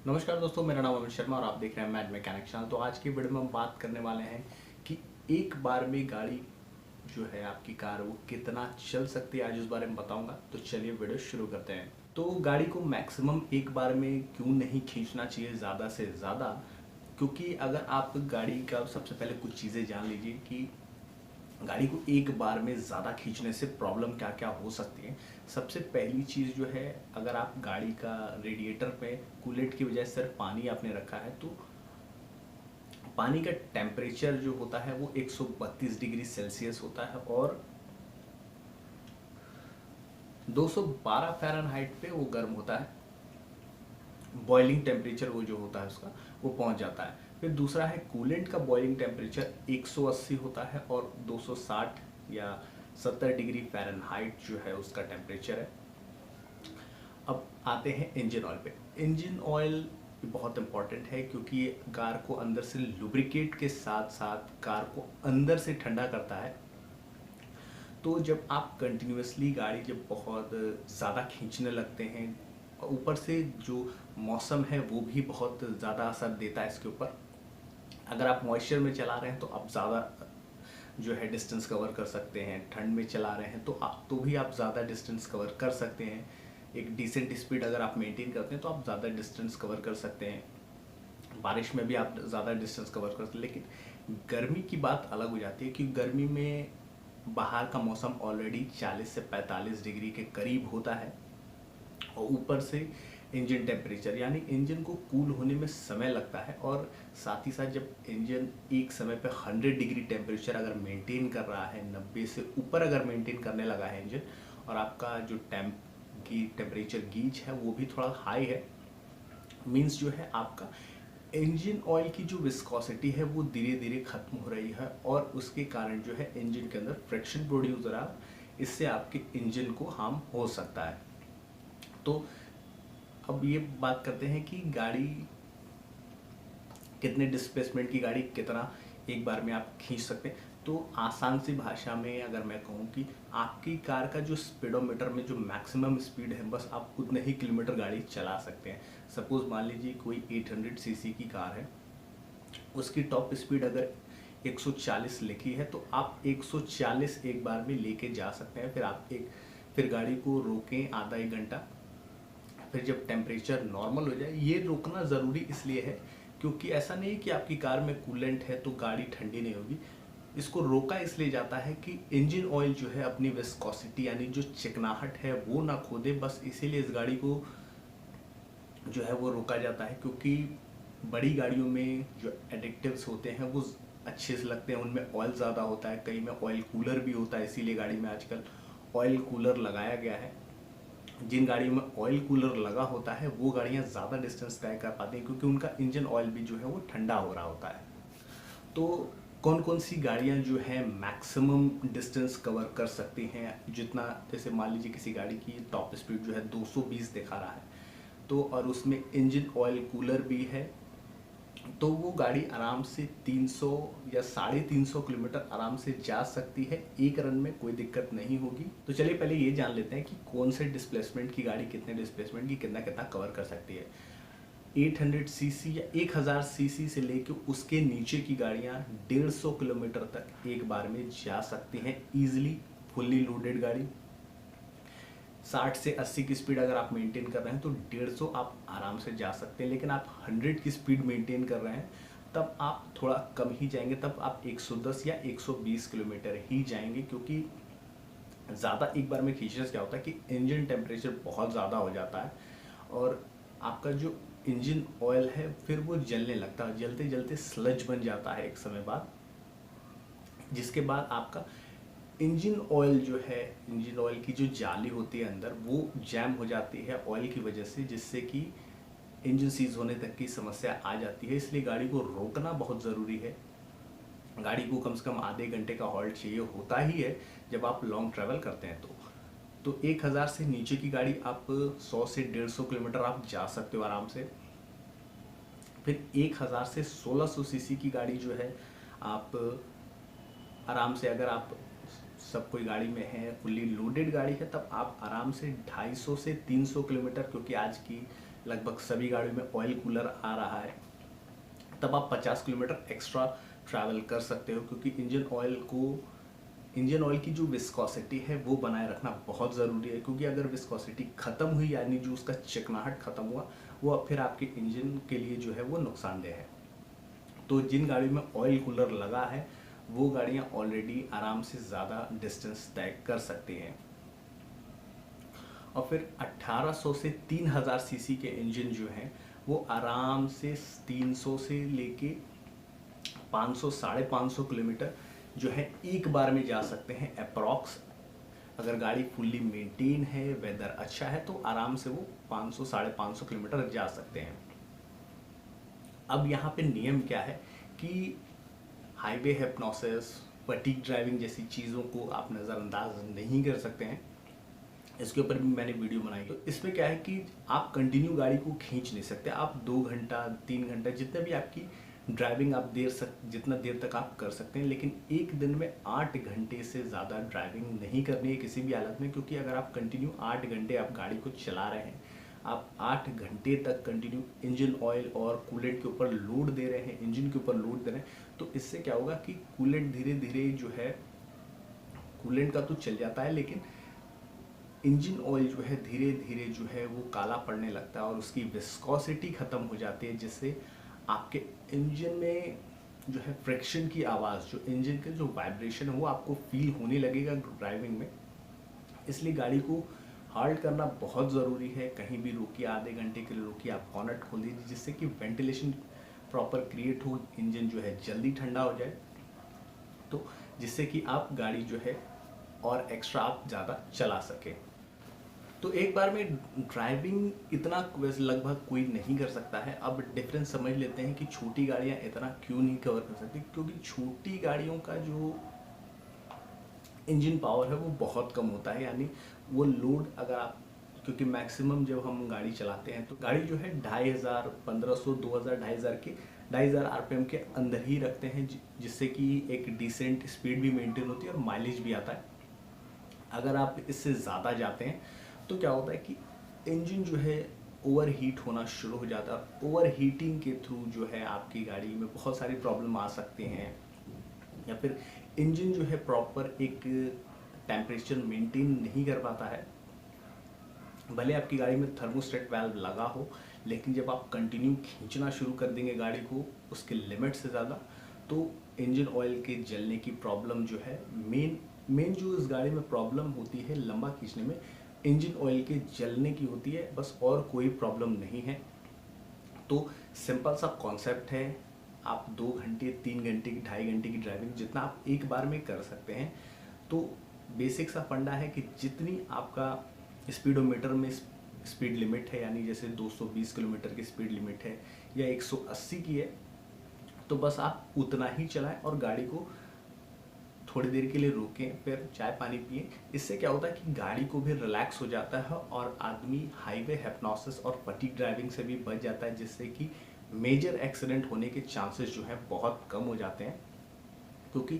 नमस्कार दोस्तों, मेरा नाम अमित शर्मा और आप देख रहे हैं मैड मैकेनिक चैनल। तो आज की वीडियो में हम बात करने वाले हैं कि एक बार में गाड़ी जो है आपकी कार वो कितना चल सकती है, आज उस बारे में बताऊंगा। तो चलिए वीडियो शुरू करते हैं। तो गाड़ी को मैक्सिमम एक बार में क्यों नहीं खींचना चाहिए ज़्यादा से ज़्यादा, क्योंकि अगर आप गाड़ी का सबसे पहले कुछ चीज़ें जान लीजिए कि गाड़ी को एक बार में ज़्यादा खींचने से प्रॉब्लम क्या क्या हो सकती है। सबसे पहली चीज़ जो है, अगर आप गाड़ी का रेडिएटर पे कूलेंट की बजाय सिर्फ पानी आपने रखा है तो पानी का टेम्परेचर जो होता है वो 132 डिग्री सेल्सियस होता है और 212 फ़ारेनहाइट पे वो गर्म होता है। बॉइलिंग टेम्परेचर वो जो होता है उसका वो पहुंच जाता है। फिर दूसरा है कूलेंट का बॉइलिंग टेम्परेचर 180 होता है और 260 या 70 डिग्री फ़ारेनहाइट जो है उसका टेम्परेचर है। अब आते हैं इंजन ऑयल पे। इंजन ऑयल बहुत इंपॉर्टेंट है क्योंकि ये कार को अंदर से लुब्रिकेट के साथ साथ कार को अंदर से ठंडा करता है। तो जब आप कंटिन्यूसली गाड़ी जब बहुत ज़्यादा खींचने लगते हैं, ऊपर से जो मौसम है वो भी बहुत ज़्यादा असर देता है इसके ऊपर। अगर आप मॉइस्चर में चला रहे हैं तो आप ज़्यादा जो है डिस्टेंस कवर कर सकते हैं। ठंड में चला रहे हैं तो भी आप ज़्यादा डिस्टेंस कवर कर सकते हैं। एक डिसेंट स्पीड अगर आप मेंटेन करते हैं तो आप ज़्यादा डिस्टेंस कवर कर सकते हैं। बारिश में भी आप ज़्यादा डिस्टेंस कवर कर सकते हैं। लेकिन गर्मी की बात अलग हो जाती है क्योंकि गर्मी में बाहर का मौसम ऑलरेडी 40 से 45 डिग्री के करीब होता है और ऊपर से इंजन टेम्परेचर यानी इंजन को कूल होने में समय लगता है। और साथ ही साथ जब इंजन एक समय पे 100 डिग्री टेम्परेचर अगर मेंटेन कर रहा है, 90 से ऊपर अगर मेंटेन करने लगा है इंजन, और आपका जो टेम्परेचर गीज है वो भी थोड़ा हाई है, मीन्स जो है आपका इंजन ऑयल की जो विस्कोसिटी है वो धीरे धीरे खत्म हो रही है और उसके कारण जो है इंजन के अंदर फ्रिक्शन प्रोड्यूस हो रहा है। इससे आपके इंजन को हार्म हो सकता है। तो अब ये बात करते हैं कि गाड़ी कितने डिस्प्लेसमेंट की गाड़ी कितना एक बार में आप खींच सकते हैं। तो आसान सी भाषा में अगर मैं कहूँ कि आपकी कार का जो स्पीडोमीटर में जो मैक्सिमम स्पीड है बस आप उतने ही किलोमीटर गाड़ी चला सकते हैं। सपोज मान लीजिए कोई 800 सीसी की कार है, उसकी टॉप स्पीड अगर 140 लिखी है तो आप 140 एक बार में लेके जा सकते हैं। फिर गाड़ी को रोकें आधा एक घंटा, फिर जब टेम्परेचर नॉर्मल हो जाए। ये रोकना ज़रूरी इसलिए है क्योंकि ऐसा नहीं है कि आपकी कार में कूलेंट है तो गाड़ी ठंडी नहीं होगी। इसको रोका इसलिए जाता है कि इंजन ऑयल जो है अपनी विस्कोसिटी यानी जो चिकनाहट है वो ना खो दे, बस इसीलिए इस गाड़ी को जो है वो रोका जाता है। क्योंकि बड़ी गाड़ियों में जो एडिक्टिव्स होते हैं वो अच्छे से लगते हैं, उनमें ऑयल ज़्यादा होता है, कई में ऑयल कूलर भी होता है, इसीलिए गाड़ी में आजकल ऑयल कूलर लगाया गया है। जिन गाड़ियों में ऑयल कूलर लगा होता है वो गाड़ियाँ ज़्यादा डिस्टेंस तय कर पाती हैं क्योंकि उनका इंजन ऑयल भी जो है वो ठंडा हो रहा होता है। तो कौन कौन सी गाड़ियाँ जो है मैक्सिमम डिस्टेंस कवर कर सकती हैं, जितना जैसे मान लीजिए किसी गाड़ी की टॉप स्पीड जो है 220 दिखा रहा है तो और उसमें इंजन ऑयल कूलर भी है, तो वो गाड़ी आराम से 300 या 350 किलोमीटर आराम से जा सकती है एक रन में, कोई दिक्कत नहीं होगी। तो चलिए पहले ये जान लेते हैं कि कौन से डिस्प्लेसमेंट की गाड़ी कितने डिस्प्लेसमेंट की कितना कितना कवर कर सकती है। 800 सीसी या 1000 सीसी से लेके उसके नीचे की गाड़ियाँ 150 किलोमीटर तक एक बार में जा सकती हैं ईजिली, फुल्ली लोडेड गाड़ी। 60 से 80 की स्पीड अगर आप मेंटेन कर रहे हैं तो 150 आप आराम से जा सकते हैं। लेकिन आप 100 की स्पीड मेंटेन कर रहे हैं तब आप थोड़ा कम ही जाएंगे, तब आप 110 या 120 किलोमीटर ही जाएंगे। क्योंकि ज़्यादा एक बार में खींचने से क्या होता है कि इंजन टेम्परेचर बहुत ज़्यादा हो जाता है और आपका जो इंजन ऑयल है फिर वो जलने लगता है, जलते जलते स्लज बन जाता है एक समय बाद, जिसके बाद आपका इंजन ऑयल जो है, इंजन ऑयल की जो जाली होती है अंदर वो जैम हो जाती है ऑयल की वजह से, जिससे कि इंजन सीज होने तक की समस्या आ जाती है। इसलिए गाड़ी को रोकना बहुत ज़रूरी है। गाड़ी को कम से कम आधे घंटे का हॉल्ट चाहिए होता ही है जब आप लॉन्ग ट्रैवल करते हैं। तो 1000 से नीचे की गाड़ी आप 100 से 150 किलोमीटर आप जा सकते हो आराम से। फिर 1000 से 1600 सीसी की गाड़ी जो है आप आराम से, अगर आप सब कोई गाड़ी में है, फुल्ली लोडेड गाड़ी है, तब आप आराम से 250 से 300 किलोमीटर, क्योंकि आज की लगभग सभी गाड़ियों में ऑयल कूलर आ रहा है, तब आप 50 किलोमीटर एक्स्ट्रा ट्रैवल कर सकते हो, क्योंकि इंजन ऑयल की जो विस्कोसिटी है वो बनाए रखना बहुत ज़रूरी है। क्योंकि अगर विस्कोसिटी ख़त्म हुई, यानी जो उसका चिकनाहट ख़त्म हुआ, वो अब फिर आपके इंजन के लिए जो है वो नुकसानदेह है। तो जिन गाड़ियों में ऑयल कूलर लगा है वो गाड़ियाँ ऑलरेडी आराम से ज़्यादा डिस्टेंस तय कर सकती हैं। और फिर 1800 से 3000 सीसी के इंजन जो हैं वो आराम से 300 से लेके 500 550 किलोमीटर जो है एक बार में जा सकते हैं अप्रॉक्स। अगर गाड़ी फुल्ली मेंटेन है, वेदर अच्छा है, तो आराम से वो 500 550 किलोमीटर जा सकते हैं। अब यहाँ पे नियम क्या है कि हाईवे हिप्नोसिस, फटीग ड्राइविंग जैसी चीज़ों को आप नज़रअंदाज नहीं कर सकते हैं। इसके ऊपर भी मैंने वीडियो बनाई। तो इसमें क्या है कि आप कंटिन्यू गाड़ी को खींच नहीं सकते। आप 2 घंटा 3 घंटा जितने भी आपकी ड्राइविंग आप जितना देर तक आप कर सकते हैं, लेकिन एक दिन में 8 घंटे से ज़्यादा ड्राइविंग नहीं करनी है किसी भी हालत में। क्योंकि अगर आप कंटिन्यू 8 घंटे आप गाड़ी को चला रहे हैं, आप 8 घंटे तक कंटिन्यू इंजन ऑयल और कूलेंट के ऊपर लोड दे रहे हैं, इंजन के ऊपर लोड दे रहे हैं, तो इससे क्या होगा कि कूलेंट धीरे धीरे जो है, कूलेंट का तो चल जाता है, लेकिन इंजन ऑयल जो है धीरे धीरे जो है वो काला पड़ने लगता है और उसकी विस्कोसिटी ख़त्म हो जाती है, जिससे आपके इंजन में जो है फ्रिक्शन की आवाज़, जो इंजन का जो वाइब्रेशन है वो आपको फील होने लगेगा ड्राइविंग में। इसलिए गाड़ी को हाल्ट करना बहुत ज़रूरी है। कहीं भी रोकिए, आधे घंटे के लिए रोकिए, आप बॉनेट खोल दीजिए, जिससे कि वेंटिलेशन प्रॉपर क्रिएट हो, इंजन जो है जल्दी ठंडा हो जाए, तो जिससे कि आप गाड़ी जो है और एक्स्ट्रा आप ज़्यादा चला सके। तो एक बार में ड्राइविंग इतना वैसे लगभग कोई नहीं कर सकता है। अब डिफरेंस समझ लेते हैं कि छोटी गाड़ियाँ इतना क्यों नहीं कवर कर सकती। क्योंकि छोटी गाड़ियों का जो इंजन पावर है वो बहुत कम होता है, यानी वो लोड अगर आप, क्योंकि मैक्सिमम जब हम गाड़ी चलाते हैं तो गाड़ी जो है 2500, 1500, 2000, 2500 आरपीएम के अंदर ही रखते हैं, जिससे कि एक डिसेंट स्पीड भी मेंटेन होती है और माइलेज भी आता है। अगर आप इससे ज़्यादा जाते हैं तो क्या होता है कि इंजन जो है ओवर हीट होना शुरू हो जाता है। ओवर हीटिंग के थ्रू जो है आपकी गाड़ी में बहुत सारी प्रॉब्लम आ सकती हैं, या फिर इंजन जो है प्रॉपर एक टेम्परेचर मेंटेन नहीं कर पाता है। भले आपकी गाड़ी में थर्मोस्टेट वाल्व लगा हो, लेकिन जब आप कंटिन्यू खींचना शुरू कर देंगे गाड़ी को उसके लिमिट से ज़्यादा, तो इंजन ऑयल के जलने की प्रॉब्लम जो है, मेन जो इस गाड़ी में प्रॉब्लम होती है लंबा खींचने में, इंजन ऑयल के जलने की होती है, बस और कोई प्रॉब्लम नहीं है। तो सिंपल सा कॉन्सेप्ट है, आप 2 घंटे 3 घंटे की 2.5 घंटे की ड्राइविंग जितना आप एक बार में कर सकते हैं। तो बेसिक सा फंडा है कि जितनी आपका स्पीडोमीटर में स्पीड लिमिट है, यानी जैसे 220 किलोमीटर की स्पीड लिमिट है या 180 की है, तो बस आप उतना ही चलाएं और गाड़ी को थोड़ी देर के लिए रोकें, फिर चाय पानी पिए। इससे क्या होता है कि गाड़ी को भी रिलैक्स हो जाता है और आदमी हाईवे हिप्नोसिस और फटीग ड्राइविंग से भी बच जाता है, जिससे कि मेजर एक्सीडेंट होने के चांसेस जो है बहुत कम हो जाते हैं। क्योंकि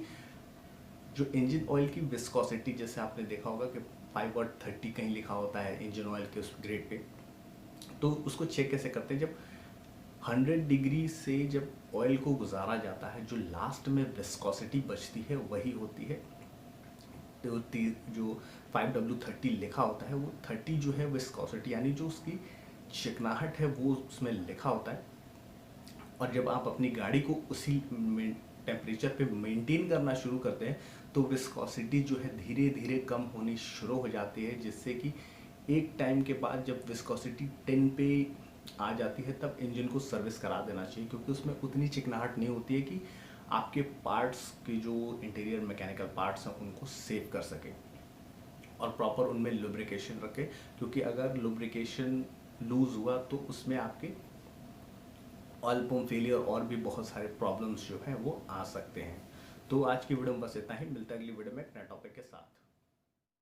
जो इंजन ऑयल की विस्कोसिटी, जैसे आपने देखा होगा कि 5/30 कहीं लिखा होता है इंजन ऑयल के उस ग्रेड पे, तो उसको चेक कैसे करते हैं, जब 100 डिग्री से जब ऑयल को गुजारा जाता है, जो लास्ट में विस्कोसिटी बचती है वही होती है, तो जो 5W30 लिखा होता है, वो 30 जो है विस्कोसिटी, यानी जो उसकी चिकनाहट है वो उसमें लिखा होता है। और जब आप अपनी गाड़ी को उसी टेम्परेचर पे मेंटेन करना शुरू करते हैं, तो विस्कोसिटी जो है धीरे धीरे कम होनी शुरू हो जाती है, जिससे कि एक टाइम के बाद जब विस्कोसिटी 10 पे आ जाती है, तब इंजन को सर्विस करा देना चाहिए। क्योंकि उसमें उतनी चिकनाहट नहीं होती है कि आपके पार्ट्स के जो इंटीरियर मैकेनिकल पार्ट्स हैं उनको सेव कर सके, और प्रॉपर उनमें लुब्रिकेशन रखे। क्योंकि अगर लुब्रिकेशन लूज़ हुआ तो उसमें आपके ऑयल पंप फेलियर और भी बहुत सारे प्रॉब्लम्स जो हैं वो आ सकते हैं। तो आज की वीडियो में बस इतना ही, मिलता है अगली वीडियो में एक नए टॉपिक के साथ।